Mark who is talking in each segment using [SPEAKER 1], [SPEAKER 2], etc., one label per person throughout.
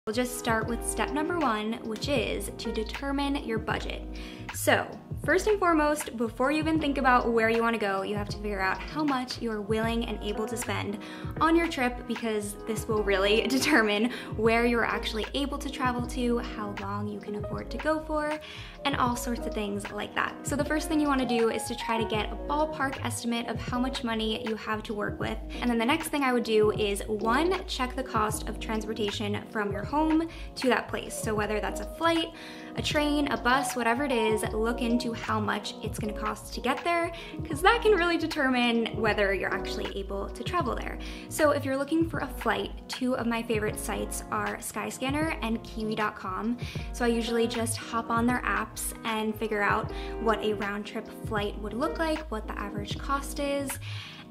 [SPEAKER 1] We'll just start with step number one, which is to determine your budget. So first and foremost, before you even think about where you want to go, you have to figure out how much you're willing and able to spend on your trip, because this will really determine where you're actually able to travel to, how long you can afford to go for, and all sorts of things like that. So the first thing you want to do is to try to get a ballpark estimate of how much money you have to work with. And then the next thing I would do is, one, check the cost of transportation from your home to that place. So whether that's a flight, a train, a bus, whatever it is, look into how much it's going to cost to get there, because that can really determine whether you're actually able to travel there. So if you're looking for a flight, two of my favorite sites are Skyscanner and Kiwi.com. So I usually just hop on their apps and figure out what a round trip flight would look like, what the average cost is,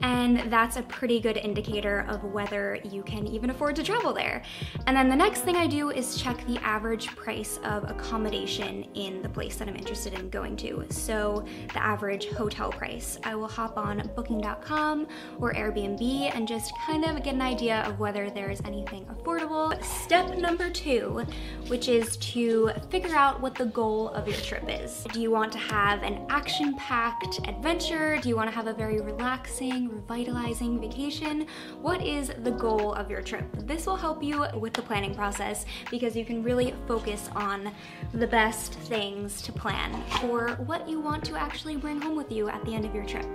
[SPEAKER 1] and that's a pretty good indicator of whether you can even afford to travel there. And then the next thing I do is check the average price of accommodation in the place that I'm interested in going to. So the average hotel price. I will hop on Booking.com or Airbnb and just kind of get an idea of whether there's anything affordable. Step number two, which is to figure out what the goal of your trip is. Do you want to have an action-packed adventure? Do you want to have a very relaxing, revitalizing vacation? What is the goal of your trip? This will help you with the planning process, because you can really focus on the best things to plan for what you want to actually bring home with you at the end of your trip.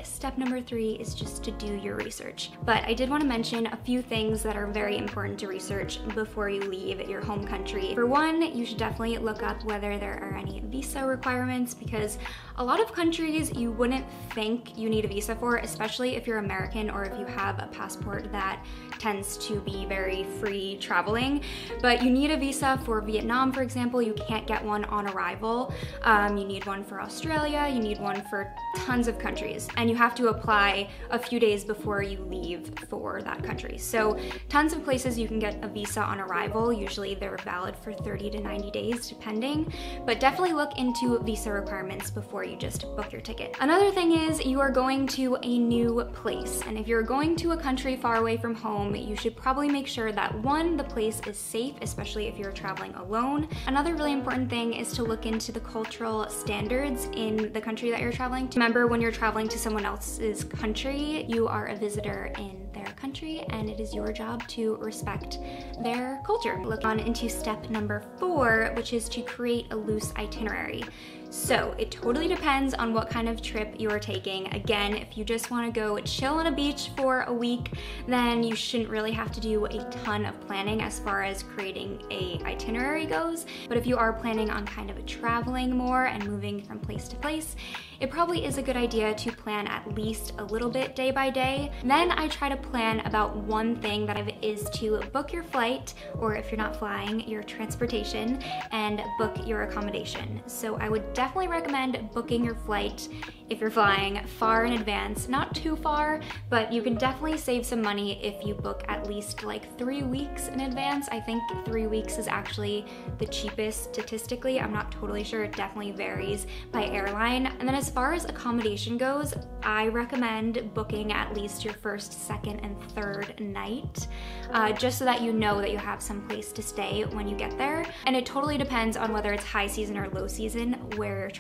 [SPEAKER 1] Step number three is just to do your research. But I did want to mention a few things that are very important to research before you leave your home country. For one, you should definitely look up whether there are any visa requirements, because a lot of countries you wouldn't think you need a visa for, especially if you're American or if you have a passport that tends to be very free traveling. But you need a visa for Vietnam, for example. You can't get one on arrival. You need one for Australia. You need one for tons of countries. And you have to apply a few days before you leave for that country. So tons of places you can get a visa on arrival. Usually they're valid for 30 to 90 days depending, but definitely look into visa requirements before you just book your ticket. Another thing is, you are going to a new place, and if you're going to a country far away from home, you should probably make sure that, one, the place is safe, especially if you're traveling alone. Another really important thing is to look into the cultural standards in the country that you're traveling to. Remember, when you're traveling to someone else's country, you are a visitor in their country, and it is your job to respect their culture. Look on into step number four, which is to create a loose itinerary. So it totally depends on what kind of trip you're taking. Again, if you just want to go chill on a beach for a week, then you shouldn't really have to do a ton of planning as far as creating a itinerary goes. But if you are planning on kind of traveling more and moving from place to place, it probably is a good idea to plan at least a little bit day by day. Then I try to plan about one thing that is to book your flight, or if you're not flying, your transportation, and book your accommodation. So I would definitely recommend booking your flight if you're flying far in advance, not too far, but you can definitely save some money if you book at least like 3 weeks in advance. I think 3 weeks is actually the cheapest statistically. I'm not totally sure, it definitely varies by airline. And then as far as accommodation goes, I recommend booking at least your first, second, and third night, just so that you know that you have some place to stay when you get there. And it totally depends on whether it's high season or low season where you're traveling.